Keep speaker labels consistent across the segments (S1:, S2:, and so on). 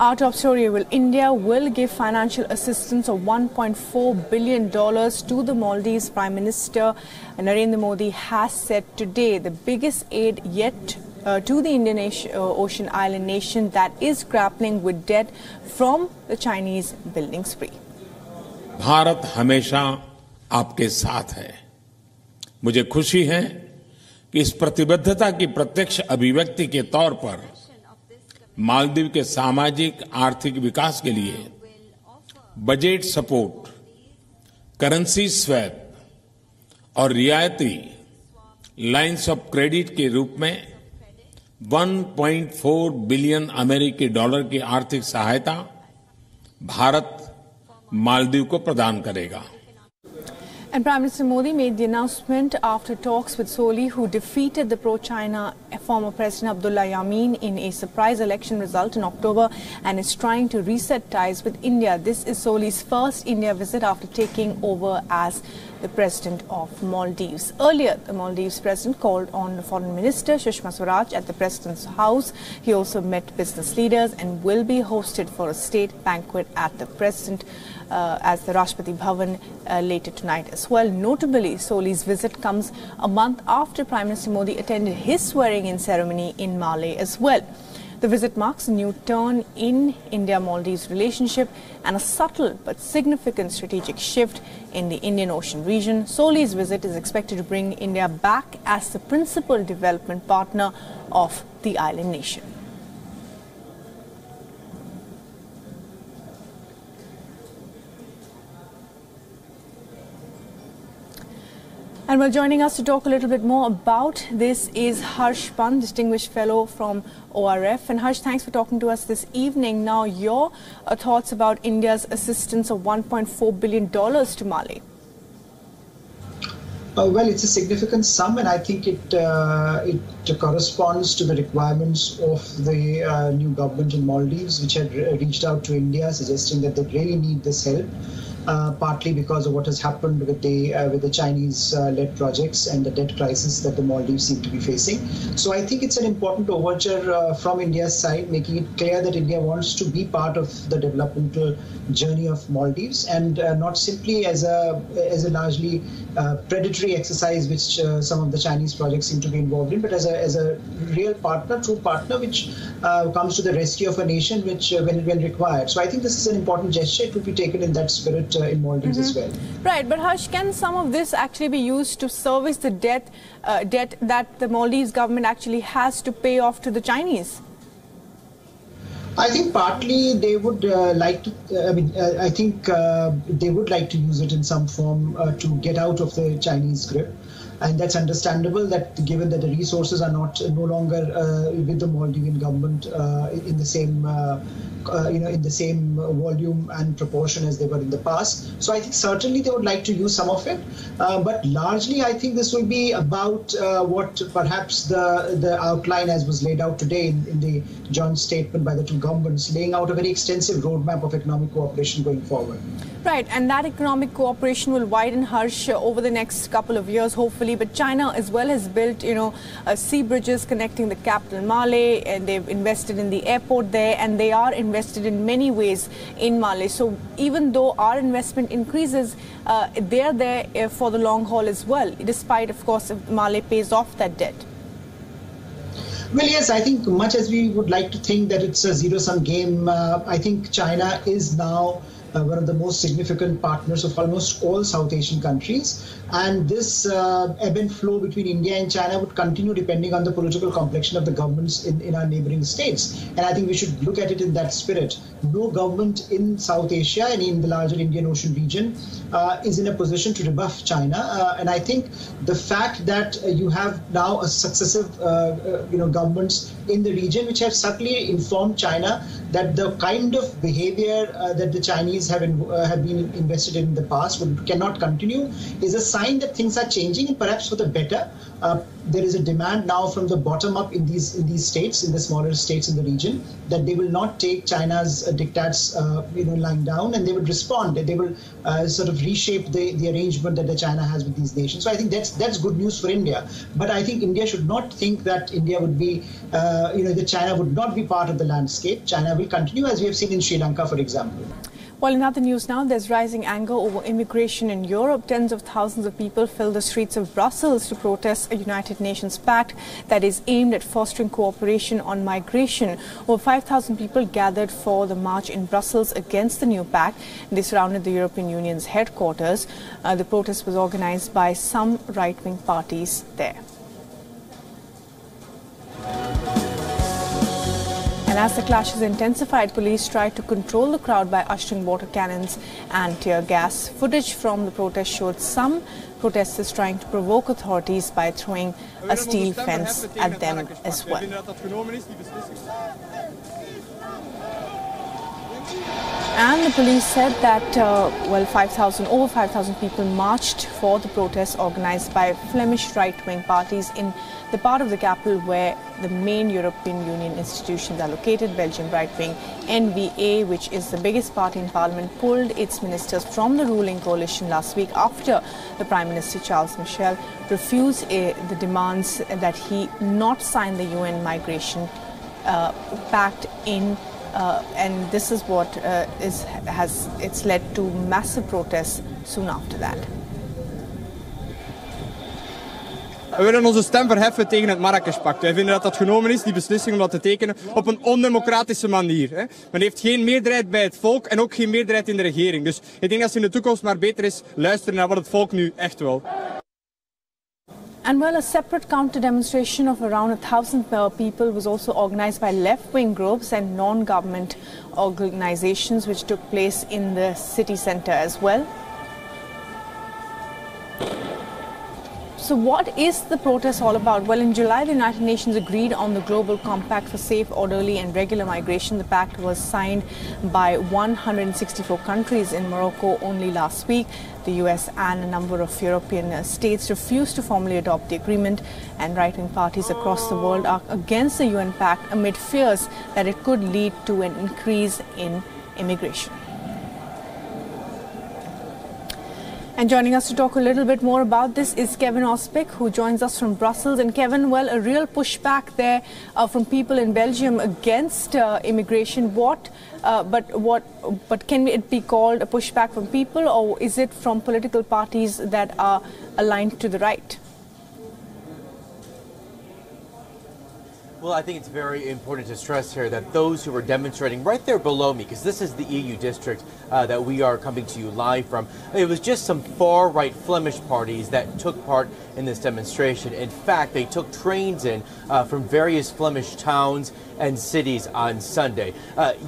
S1: Our top story: India will give financial assistance of $1.4 billion to the Maldives. Prime Minister Narendra Modi has said today the biggest aid yet to the Indian Ocean island nation that is grappling with debt from the Chinese building spree.
S2: Bharat हमेशा आपके साथ है। मुझे खुशी है कि इस प्रतिबद्धता की प्रत्यक्ष अभिव्यक्ति के तौर पर मालदीव के सामाजिक आर्थिक विकास के लिए बजट सपोर्ट, करेंसी स्वैप और रियायती लाइंस ऑफ क्रेडिट के रूप में 1.4 बिलियन अमेरिकी डॉलर की आर्थिक सहायता भारत मालदीव को प्रदान करेगा।
S1: And Prime Minister Modi made the announcement after talks with Soli, who defeated the pro-China former President Abdullah Yameen in a surprise election result in October and is trying to reset ties with India. This is Soli's first India visit after taking over as the President of Maldives. Earlier, the Maldives President called on the Foreign Minister Sushma Swaraj at the President's house. He also met business leaders and will be hosted for a state banquet at the President as the Rashtrapati Bhavan later tonight as well. Notably, Soli's visit comes a month after Prime Minister Modi attended his swearing-in ceremony in Malé as well. The visit marks a new turn in India-Maldives relationship and a subtle but significant strategic shift in the Indian Ocean region. Soli's visit is expected to bring India back as the principal development partner of the island nation. And well, joining us to talk a little bit more about this is Harsh Pant, Distinguished Fellow from ORF. And Harsh, thanks for talking to us this evening. Now, your thoughts about India's assistance of $1.4 billion to Mali?
S3: Well, it's a significant sum, and I think it corresponds to the requirements of the new government in Maldives, which had reached out to India, suggesting that they really need this help. Partly because of what has happened with the Chinese-led projects and the debt crisis that the Maldives seem to be facing. So I think it's an important overture from India's side, making it clear that India wants to be part of the developmental journey of Maldives, and not simply as a largely predatory exercise, which some of the Chinese projects seem to be involved in, but as a real partner, true partner, which comes to the rescue of a nation which when required. So I think this is an important gesture. It will be taken in that spirit in Maldives as well.
S1: Right, but Harsh, can some of this actually be used to service the debt that the Maldives government actually has to pay off to the Chinese?
S3: I think partly they would like to. I think they would like to use it in some form to get out of the Chinese grip. And that's understandable, that given that the resources are no longer with the Maldivian government in the same in the same volume and proportion as they were in the past. So I think certainly they would like to use some of it, but largely I think this will be about what perhaps the outline as was laid out today in the joint statement by the two governments, laying out a very extensive roadmap of economic cooperation going forward.
S1: Right, and that economic cooperation will widen, Harsh, over the next couple of years, hopefully. But China as well has built, sea bridges connecting the capital Malé, and they've invested in the airport there, and they are invested in many ways in Malé. So even though our investment increases, they're there for the long haul as well, despite, of course, if Malé pays off that debt.
S3: Well, yes, I think much as we would like to think that it's a zero-sum game, I think China is now one of the most significant partners of almost all South Asian countries. And this ebb and flow between India and China would continue depending on the political complexion of the governments in our neighboring states. And I think we should look at it in that spirit. No government in South Asia and in the larger Indian Ocean region is in a position to rebuff China. And I think the fact that you have now a successive governments in the region which have subtly informed China that the kind of behavior that the Chinese countries have been invested in the past cannot continue is a sign that things are changing, and perhaps for the better. There is a demand now from the bottom up in these states, in the smaller states in the region, that they will not take China's diktats lying down, and they will respond. They will sort of reshape the arrangement that China has with these nations. So I think that's good news for India. But I think India should not think that India would be, that China would not be part of the landscape. China will continue, as we have seen in Sri Lanka, for example.
S1: Well, in other news now, there's rising anger over immigration in Europe. Tens of thousands of people filled the streets of Brussels to protest a United Nations pact that is aimed at fostering cooperation on migration. Over 5,000 people gathered for the march in Brussels against the new pact. They surrounded the European Union's headquarters. The protest was organized by some right-wing parties there. And as the clashes intensified, police tried to control the crowd by ushering water cannons and tear gas. Footage from the protest showed some protesters trying to provoke authorities by throwing a steel fence at them as well. And the police said that, over 5,000 people marched for the protests organized by Flemish right-wing parties in the part of the capital where the main European Union institutions are located. Belgian right-wing NVA, which is the biggest party in parliament, pulled its ministers from the ruling coalition last week after the Prime Minister Charles Michel refused the demands that he not sign the UN migration pact and this is what it's led to massive protests soon after that.
S4: We willen onze stem verheffen tegen het Marrakesh-pact. Wij vinden dat dat genomen is, die beslissing om dat te tekenen, op een ondemocratische manier. Men heeft geen meerderheid bij het volk en ook geen meerderheid in de regering. Dus ik denk dat het in de toekomst maar beter is luisteren naar wat het volk nu echt wil.
S1: And well, a separate counter-demonstration of around 1,000 people was also organized by left-wing groups and non-government organizations, which took place in the city center as well. So what is the protest all about? Well, in July, the United Nations agreed on the Global Compact for Safe, Orderly and Regular Migration. The pact was signed by 164 countries in Morocco only last week. The US and a number of European states refused to formally adopt the agreement, and right-wing parties across the world are against the UN pact amid fears that it could lead to an increase in immigration. And joining us to talk a little bit more about this is Kevin Ospik, who joins us from Brussels. And Kevin, well, a real pushback there from people in Belgium against immigration. But can it be called a pushback from people, or is it from political parties that are aligned to the right?
S5: Well, I think it's very important to stress here that those who were demonstrating right there below me, because this is the EU district that we are coming to you live from, it was just some far-right Flemish parties that took part in this demonstration. In fact, they took trains in from various Flemish towns and cities on Sunday.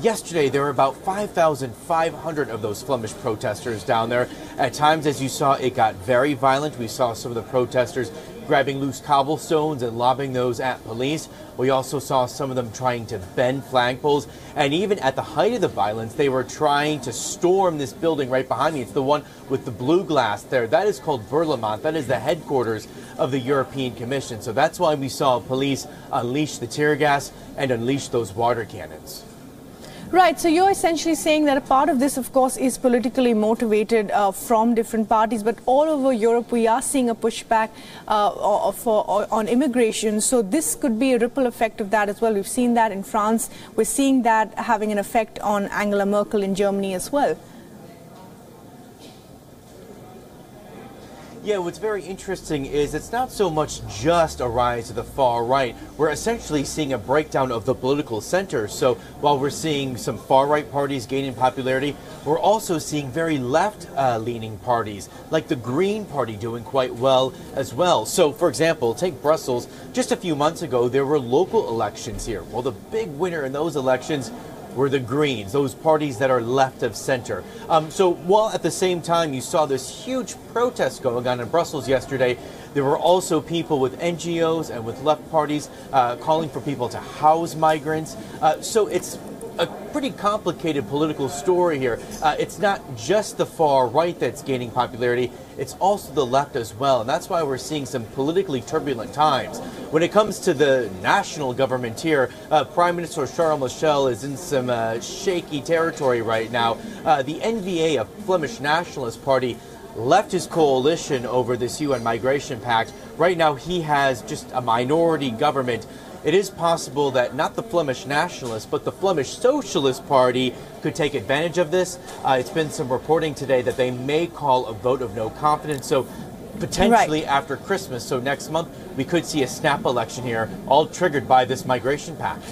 S5: Yesterday, there were about 5,500 of those Flemish protesters down there. At times, as you saw, it got very violent. We saw some of the protesters grabbing loose cobblestones and lobbing those at police. We also saw some of them trying to bend flagpoles. And even at the height of the violence, they were trying to storm this building right behind me. It's the one with the blue glass there. That is called Parlement. That is the headquarters of the European Commission. So that's why we saw police unleash the tear gas and unleash those water cannons.
S1: Right, so you're essentially saying that a part of this, of course, is politically motivated from different parties, but all over Europe we are seeing a pushback on immigration. So this could be a ripple effect of that as well. We've seen that in France. We're seeing that having an effect on Angela Merkel in Germany as well.
S5: Yeah, what's very interesting is it's not so much just a rise to the far right. We're essentially seeing a breakdown of the political center. So while we're seeing some far right parties gaining popularity, we're also seeing very left-leaning parties, like the Green Party, doing quite well as well. So, for example, take Brussels. Just a few months ago, there were local elections here. Well, the big winner in those elections were the Greens, those parties that are left of center. So while at the same time you saw this huge protest going on in Brussels yesterday, there were also people with NGOs and with left parties calling for people to house migrants. So it's a pretty complicated political story here. It's not just the far right that's gaining popularity, it's also the left as well. And that's why we're seeing some politically turbulent times. When it comes to the national government here, Prime Minister Charles Michel is in some shaky territory right now. The NVA, a Flemish Nationalist Party, left his coalition over this UN Migration Pact. Right now he has just a minority government. It is possible that not the Flemish Nationalists, but the Flemish Socialist Party could take advantage of this. It's been some reporting today that they may call a vote of no confidence. So potentially after Christmas, so next month, we could see a snap election here, all triggered by this migration pact.